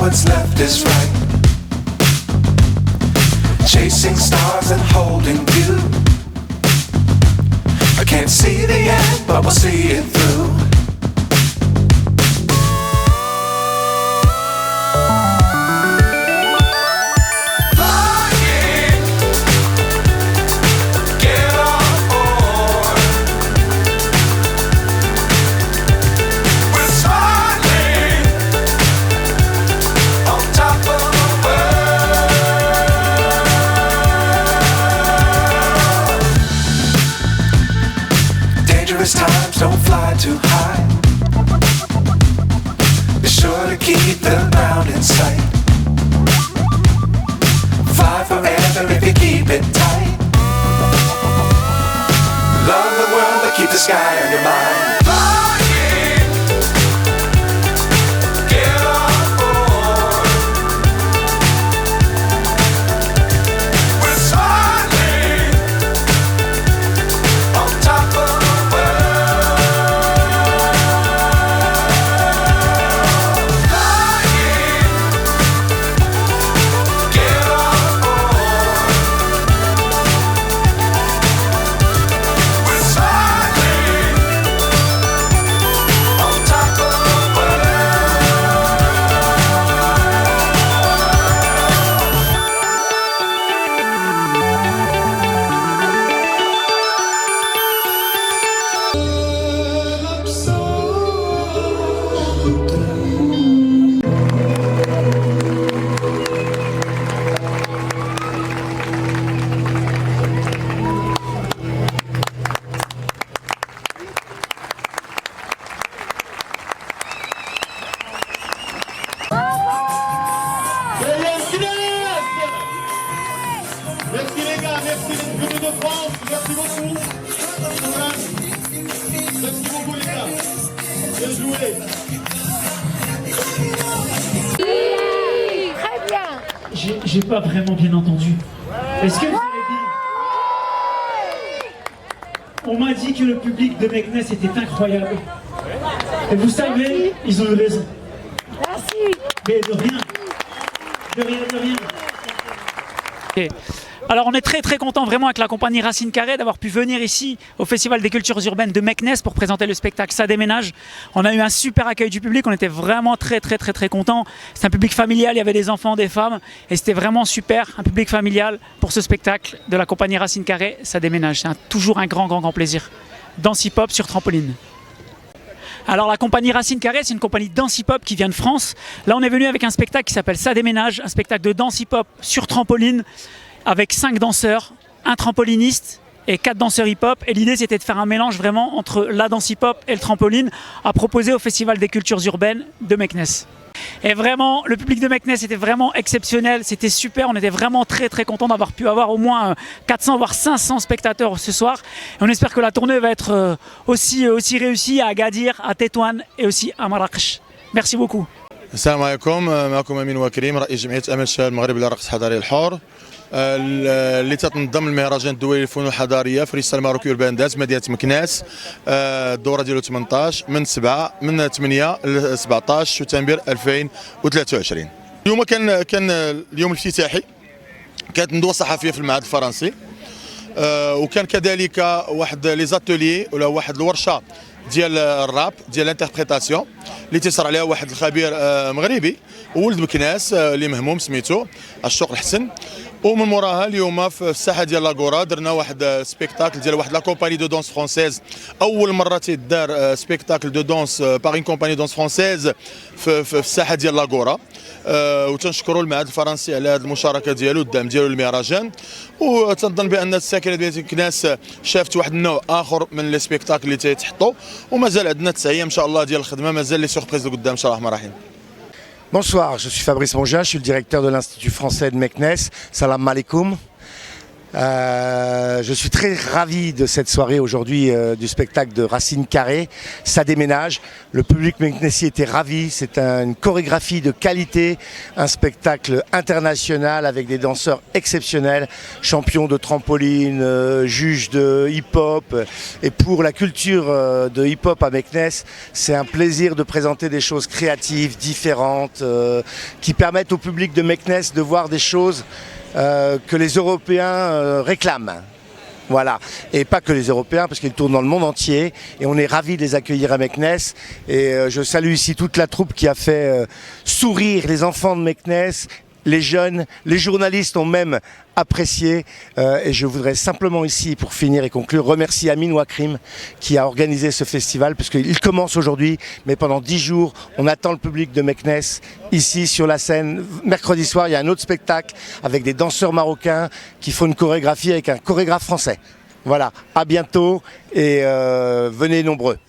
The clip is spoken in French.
what's left is right. Chasing stars and holding you. I can't see the end, but we'll see it through. Times don't fly too high. Be sure to keep the ground in sight. Fly forever if you keep it tight. Love the world but keep the sky on your mind. Merci les gars, merci les venus de France, merci beaucoup. Merci beaucoup les gars. Bien joué. Très bien. J'ai pas vraiment bien entendu. Est-ce que vous avez dit? On m'a dit que le public de Meknès était incroyable. Et vous savez, ils ont eu raison. Merci. Mais de rien. De rien, de rien. Okay. Alors on est très content vraiment avec la compagnie Racine Carrée d'avoir pu venir ici au Festival des Cultures Urbaines de Meknès pour présenter le spectacle Ça déménage. On a eu un super accueil du public, on était vraiment très contents. C'est un public familial, il y avait des enfants, des femmes et c'était vraiment super, un public familial pour ce spectacle de la compagnie Racine Carrée Ça déménage. C'est toujours un grand plaisir. Danse hip-hop sur trampoline. Alors la compagnie Racine Carré, c'est une compagnie de danse hip-hop qui vient de France. Là on est venu avec un spectacle qui s'appelle Ça déménage, un spectacle de danse hip-hop sur trampoline avec 5 danseurs, un trampoliniste et 4 danseurs hip-hop. Et l'idée c'était de faire un mélange vraiment entre la danse hip-hop et le trampoline à proposer au Festival des cultures urbaines de Meknès. Et vraiment, le public de Meknès était vraiment exceptionnel, c'était super, on était vraiment très contents d'avoir pu avoir au moins 400 voire 500 spectateurs ce soir. Et on espère que la tournée va être aussi réussie à Agadir, à Tétouan et aussi à Marrakech. Merci beaucoup. السلام عليكم، معكم امين وكريم رئيس جمعيه امل الشباب المغرب للرقص الحضاري الحر اللي تنظم المهرجان الدولي للفنون الحضاريه فريستايل ماروكي اوربان دانس مدينه مكناس. الدوره ديالو 18 من 8 ل 17 سبتمبر 2023. اليوم كان اليوم الافتتاحي، كانت ندوه صحفيه في المعهد الفرنسي، وكان كذلك واحد لي زاتولي ولا واحد الورشه ديال الراب ديال الانتربريتاسيون اللي تيسر عليها واحد الخبير مغربي ولد مكناس اللي مهموم سميتو الشوق الحسن. ومن موراها اليوم في الساحه ديال لاغورا درنا واحد سبيكتاكل ديال واحد لا كومباني دو دونس فرونسيز، اول مره تيدار سبيكتاكل دو دونس باغ اون كومباني دونس فرونسيز في الساحه ديال لاغورا. وتنشكروا المعهد الفرنسي على هذه المشاركه ديالو والدعم ديالو للمهرجان. وتنظن بان الساكنه ديال مكناس شافت واحد النوع اخر من لي سبيكتاكل اللي تيتحطوا، ومازال عندنا 9 ايام ان شاء الله ديال الخدمه، مازال لي سوربريز لقدام ان شاء الله الرحمن الرحيم. Bonsoir, je suis Fabrice Mongin, je suis le directeur de l'Institut français de Meknès. Salam alaikum. Je suis très ravi de cette soirée aujourd'hui du spectacle de Racine Carré, Ça déménage. Le public meknessi était ravi, c'est une chorégraphie de qualité, un spectacle international avec des danseurs exceptionnels, champions de trampoline, juges de hip-hop. Et pour la culture de hip-hop à Meknès, c'est un plaisir de présenter des choses créatives, différentes, qui permettent au public de Meknès de voir des choses que les Européens réclament. Voilà, et pas que les Européens, parce qu'ils tournent dans le monde entier, et on est ravis de les accueillir à Meknès. Et je salue ici toute la troupe qui a fait sourire les enfants de Meknès, les jeunes, les journalistes ont même apprécié. Et je voudrais simplement ici, pour finir et conclure, remercier Amin Ouakrim qui a organisé ce festival, puisqu'il commence aujourd'hui, mais pendant 10 jours, on attend le public de Meknès ici sur la scène. Mercredi soir, il y a un autre spectacle avec des danseurs marocains qui font une chorégraphie avec un chorégraphe français. Voilà, à bientôt et venez nombreux.